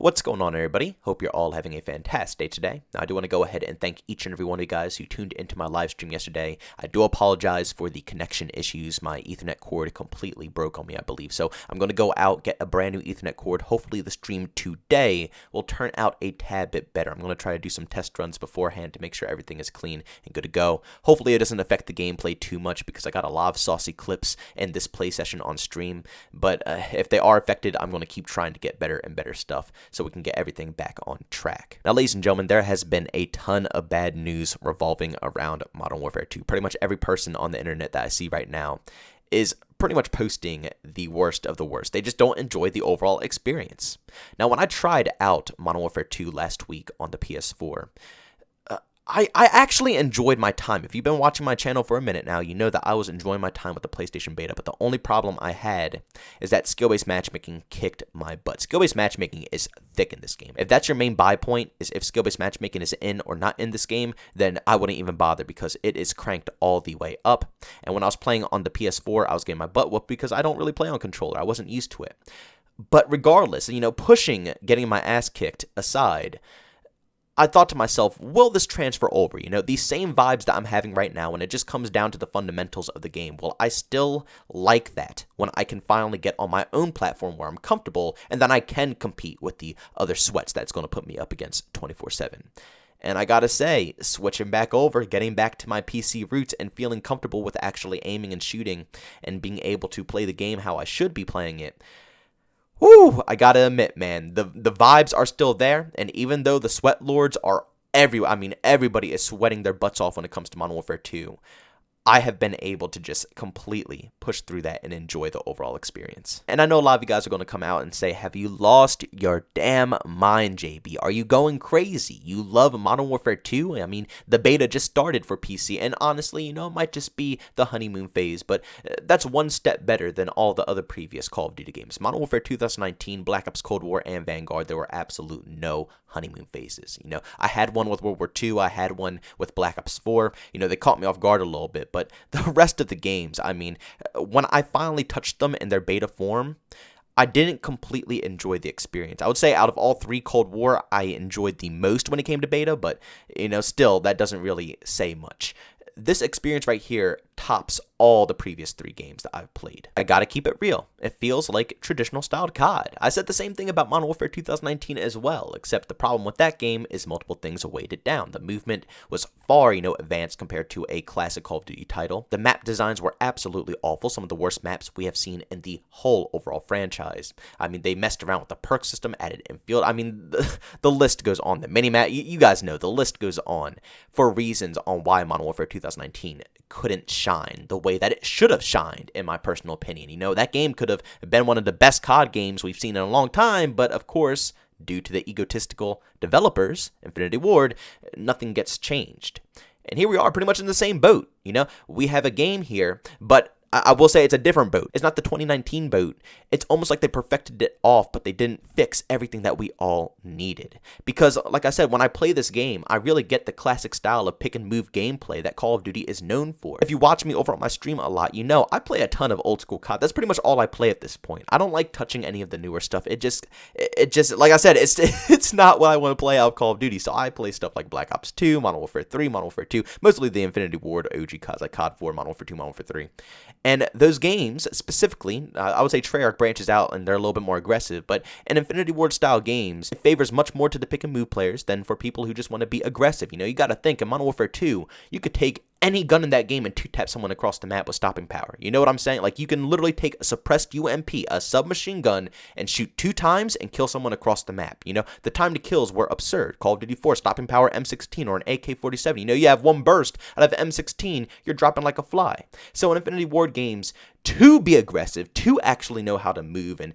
What's going on, everybody? Hope you're all having a fantastic day today. Now, I do want to go ahead and thank each and every one of you guys who tuned into my live stream yesterday. I do apologize for the connection issues. My Ethernet cord completely broke on me, I believe. So I'm going to go out, get a brand new Ethernet cord. Hopefully the stream today will turn out a tad bit better. I'm going to try to do some test runs beforehand to make sure everything is clean and good to go. Hopefully it doesn't affect the gameplay too much because I got a lot of saucy clips in this play session on stream. But if they are affected, I'm going to keep trying to get better and better stuff, so we can get everything back on track. Now, ladies and gentlemen, there has been a ton of bad news revolving around Modern Warfare 2. Pretty much every person on the internet that I see right now is pretty much posting the worst of the worst. They just don't enjoy the overall experience. Now, when I tried out Modern Warfare 2 last week on the PS4, I actually enjoyed my time. If you've been watching my channel for a minute now, you know that I was enjoying my time with the PlayStation beta, but the only problem I had is that skill-based matchmaking kicked my butt. Skill-based matchmaking is thick in this game. If that's your main buy point, is if skill-based matchmaking is in or not in this game, then I wouldn't even bother because it is cranked all the way up. And when I was playing on the PS4, I was getting my butt whooped because I don't really play on controller. I wasn't used to it. But regardless, pushing getting my ass kicked aside, I thought to myself, will this transfer over? These same vibes that I'm having right now, when it just comes down to the fundamentals of the game, will I still like that when I can finally get on my own platform where I'm comfortable, and then I can compete with the other sweats that's going to put me up against 24/7? And I gotta say, switching back over, getting back to my PC roots and feeling comfortable with actually aiming and shooting and being able to play the game how I should be playing it, whew, I gotta admit, man, the vibes are still there, and even though the sweat lords are everywhere, everybody is sweating their butts off when it comes to Modern Warfare 2, I have been able to just completely push through that and enjoy the overall experience. And I know a lot of you guys are going to come out and say, have you lost your damn mind, JB? Are you going crazy? You love Modern Warfare 2? The beta just started for PC, and honestly, it might just be the honeymoon phase, but that's one step better than all the other previous Call of Duty games. Modern Warfare 2019, Black Ops Cold War, and Vanguard, there were absolute no honeymoon phases. I had one with World War II, I had one with Black Ops 4, they caught me off guard a little bit, but the rest of the games, when I finally touched them in their beta form, I didn't completely enjoy the experience. I would say out of all three, Cold War, I enjoyed the most when it came to beta, but, still, that doesn't really say much. This experience right here tops all the previous three games that I've played. I gotta keep it real. It feels like traditional styled COD. I said the same thing about Modern Warfare 2019 as well, except the problem with that game is multiple things weighed it down. The movement was far, advanced compared to a classic Call of Duty title. The map designs were absolutely awful, some of the worst maps we have seen in the whole overall franchise. They messed around with the perk system, added infield. The list goes on. The mini-map, you guys know, the list goes on for reasons on why Modern Warfare 2019 couldn't shine the way that it should have shined, in my personal opinion. That game could have been one of the best COD games we've seen in a long time, but of course, due to the egotistical developers, Infinity Ward, nothing gets changed. And here we are pretty much in the same boat. We have a game here, but I will say it's a different boat. It's not the 2019 boat. It's almost like they perfected it off, but they didn't fix everything that we all needed. Because, like I said, when I play this game, I really get the classic style of pick-and-move gameplay that Call of Duty is known for. If you watch me over on my stream a lot, I play a ton of old-school COD. That's pretty much all I play at this point. I don't like touching any of the newer stuff. It just, like I said, it's not what I want to play out of Call of Duty. So I play stuff like Black Ops 2, Modern Warfare 3, Modern Warfare 2, mostly the Infinity Ward OG CODs like COD 4, Modern Warfare 2, Modern Warfare 3. And those games, specifically, I would say Treyarch branches out and they're a little bit more aggressive, but in Infinity Ward style games, it favors much more to the pick and move players than for people who just want to be aggressive. You got to think, in Modern Warfare 2, you could take any gun in that game and two-tap someone across the map with stopping power. You know what I'm saying? Like, you can literally take a suppressed UMP, a submachine gun, and shoot 2 times and kill someone across the map. The time to kills were absurd. Call of Duty 4, stopping power M16 or an AK-47. You have one burst out of M16, you're dropping like a fly. So in Infinity Ward games, to be aggressive, to actually know how to move and,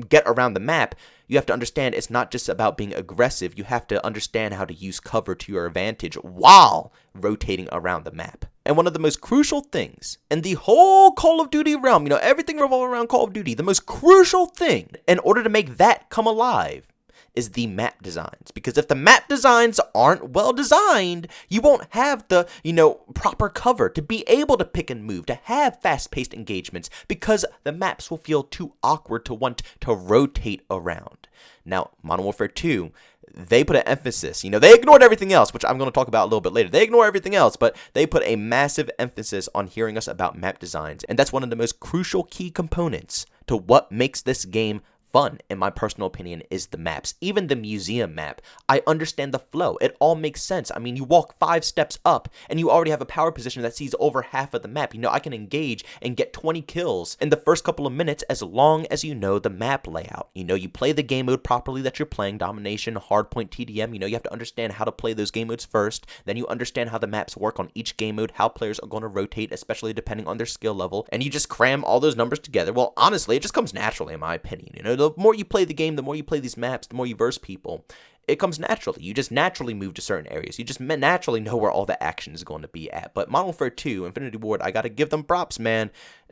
get around the map, you have to understand it's not just about being aggressive. You have to understand how to use cover to your advantage while rotating around the map. And one of the most crucial things in the whole Call of Duty realm, everything revolving around Call of Duty, the most crucial thing in order to make that come alive is the map designs. Because if the map designs aren't well designed, you won't have the, proper cover to be able to pick and move, to have fast-paced engagements, because the maps will feel too awkward to want to rotate around. Now, Modern Warfare 2, they put an emphasis, they ignored everything else, which I'm going to talk about a little bit later. They ignore everything else, but they put a massive emphasis on hearing us about map designs, and that's one of the most crucial key components to what makes this game fun, in my personal opinion, is the maps. Even the museum map, I understand the flow. It all makes sense. I mean, you walk 5 steps up, and you already have a power position that sees over half of the map. I can engage and get 20 kills in the first couple of minutes as long as you know the map layout. You play the game mode properly that you're playing, domination, hardpoint, TDM. You have to understand how to play those game modes first. Then you understand how the maps work on each game mode, how players are going to rotate, especially depending on their skill level, and you just cram all those numbers together. Well, honestly, it just comes naturally, in my opinion. The more you play the game, the more you play these maps, the more you verse people, it comes naturally. You just naturally move to certain areas. You just naturally know where all the action is going to be at. But Modern Warfare 2, Infinity Ward, I got to give them props, man.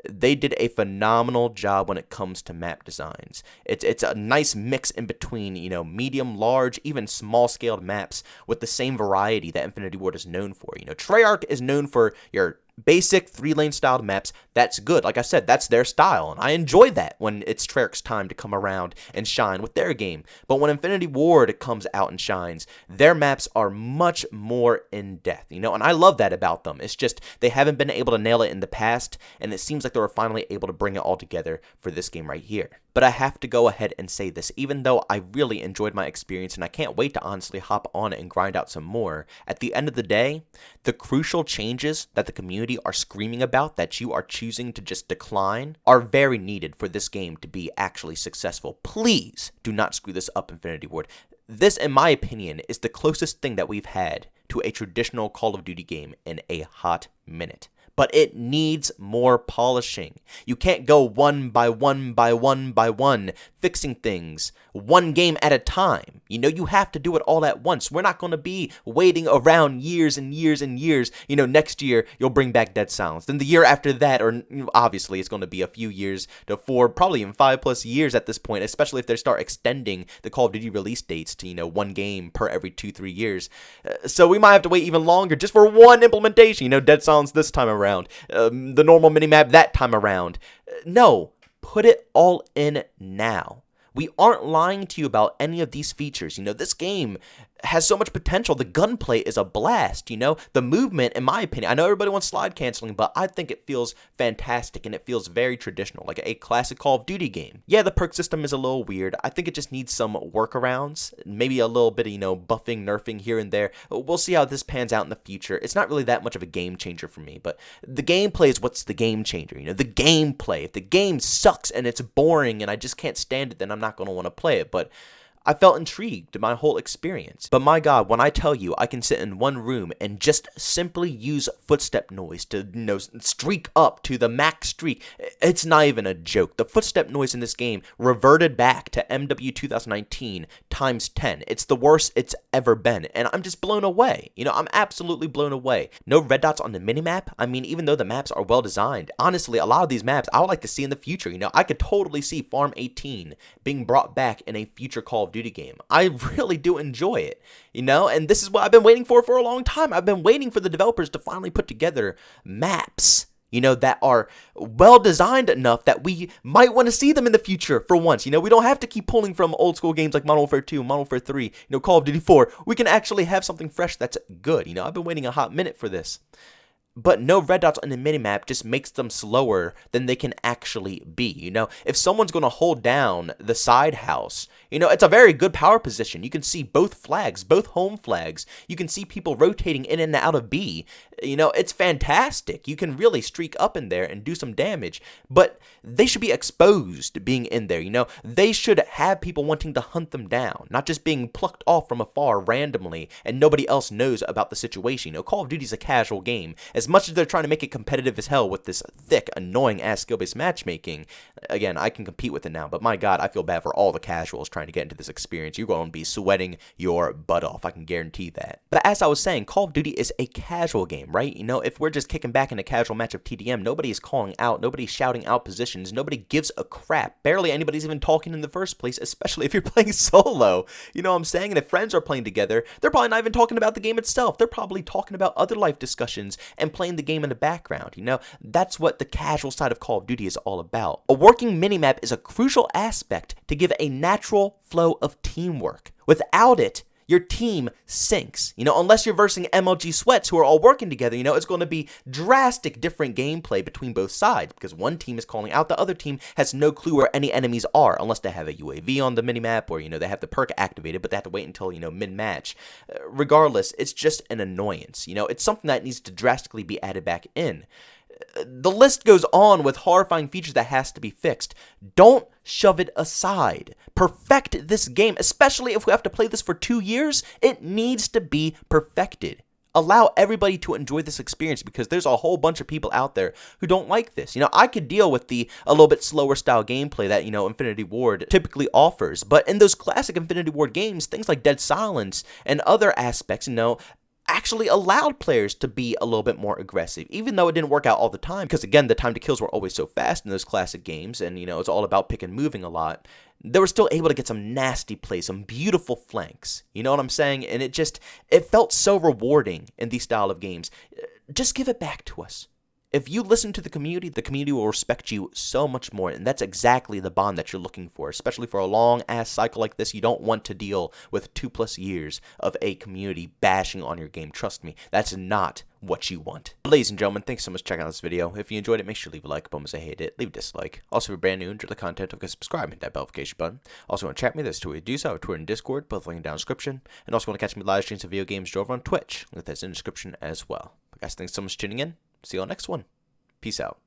They did a phenomenal job when it comes to map designs. It's a nice mix in between, medium, large, even small-scaled maps with the same variety that Infinity Ward is known for. Treyarch is known for your basic 3-lane styled maps. That's good. Like I said, that's their style, and I enjoy that when it's Treyarch's time to come around and shine with their game. But when Infinity Ward comes out and shines, their maps are much more in-depth, and I love that about them. It's just they haven't been able to nail it in the past, and it seems like they were finally able to bring it all together for this game right here. But I have to go ahead and say this, even though I really enjoyed my experience and I can't wait to honestly hop on and grind out some more, at the end of the day, the crucial changes that the community are screaming about that you are choosing to just decline are very needed for this game to be actually successful. Please do not screw this up, Infinity Ward. This, in my opinion, is the closest thing that we've had to a traditional Call of Duty game in a hot minute. But it needs more polishing. You can't go one by one by one by one, fixing things one game at a time. You have to do it all at once. We're not going to be waiting around years and years and years. Next year, you'll bring back Dead Silence. Then the year after that, or obviously it's going to be a few years to 4, probably even 5+ years at this point, especially if they start extending the Call of Duty release dates to, one game per every 2-3 years. So we might have to wait even longer just for one implementation. Dead Silence this time around, the normal minimap that time around. No, put it all in now. We aren't lying to you about any of these features. This game has so much potential. The gunplay is a blast, The movement, in my opinion, I know everybody wants slide canceling, but I think it feels fantastic and it feels very traditional, like a classic Call of Duty game. Yeah, the perk system is a little weird. I think it just needs some workarounds, maybe a little bit of, buffing, nerfing here and there. We'll see how this pans out in the future. It's not really that much of a game changer for me, but the gameplay is what's the game changer, the gameplay. If the game sucks and it's boring and I just can't stand it, then I'm not going to want to play it, but I felt intrigued my whole experience. But my God, when I tell you I can sit in one room and just simply use footstep noise to, streak up to the max streak, it's not even a joke. The footstep noise in this game reverted back to MW 2019 times 10. It's the worst it's ever been, and I'm just blown away. I'm absolutely blown away. No red dots on the minimap. I mean, even though the maps are well designed, honestly, a lot of these maps I would like to see in the future. I could totally see Farm 18 being brought back in a future Call of Duty game. I really do enjoy it, and this is what I've been waiting for a long time. I've been waiting for the developers to finally put together maps, that are well designed enough that we might want to see them in the future for once. We don't have to keep pulling from old school games like Modern Warfare 2, Modern Warfare 3, Call of Duty 4. We can actually have something fresh that's good. I've been waiting a hot minute for this. But no red dots on the minimap just makes them slower than they can actually be. If someone's going to hold down the side house, it's a very good power position. You can see both flags, both home flags. You can see people rotating in and out of B. It's fantastic. You can really streak up in there and do some damage. But they should be exposed being in there. They should have people wanting to hunt them down, not just being plucked off from afar randomly and nobody else knows about the situation. Call of Duty's a casual game. As much as they're trying to make it competitive as hell with this thick, annoying-ass skill-based matchmaking, again, I can compete with it now, but my god, I feel bad for all the casuals trying to get into this experience. You're going to be sweating your butt off, I can guarantee that. But as I was saying, Call of Duty is a casual game, right? You know, if we're just kicking back in a casual match of TDM, nobody's calling out, nobody's shouting out positions, nobody gives a crap. Barely anybody's even talking in the first place, especially if you're playing solo. You know what I'm saying? And if friends are playing together, they're probably not even talking about the game itself. They're probably talking about other life discussions and playing the game in the background. You know, that's what the casual side of Call of Duty is all about. A working minimap is a crucial aspect to give a natural flow of teamwork. Without it, your team sinks. You know, unless you're versing MLG Sweats who are all working together, you know, it's going to be drastic different gameplay between both sides because one team is calling out, the other team has no clue where any enemies are unless they have a UAV on the minimap or, you know, they have the perk activated, but they have to wait until, you know, mid-match. Regardless, it's just an annoyance. You know, it's something that needs to drastically be added back in. The list goes on with horrifying features that has to be fixed. Don't shove it aside. Perfect this game, especially if we have to play this for 2 years. It needs to be perfected. Allow everybody to enjoy this experience because there's a whole bunch of people out there who don't like this. You know, I could deal with a little bit slower style gameplay that, you know, Infinity Ward typically offers. But in those classic Infinity Ward games, things like Dead Silence and other aspects, you know, actually allowed players to be a little bit more aggressive, even though it didn't work out all the time, because again, the time to kills were always so fast in those classic games, and you know, it's all about pick and moving a lot. They were still able to get some nasty plays, some beautiful flanks, you know what I'm saying? And it felt so rewarding in these style of games. Just give it back to us. If you listen to the community will respect you so much more, and that's exactly the bond that you're looking for, especially for a long-ass cycle like this. You don't want to deal with 2+ years of a community bashing on your game. Trust me, that's not what you want. Ladies and gentlemen, thanks so much for checking out this video. If you enjoyed it, make sure to leave a like, bonus I hate it, leave a dislike. Also, if you're brand new and enjoy the content, don't forget to subscribe and hit that notification button. Also, want to chat me, there's two ways to do so, Twitter and Discord, both linked down in the description. And also want to catch me live streams of video games over on Twitch, link that's in the description as well. But guys, thanks so much for tuning in. See you on the next one. Peace out.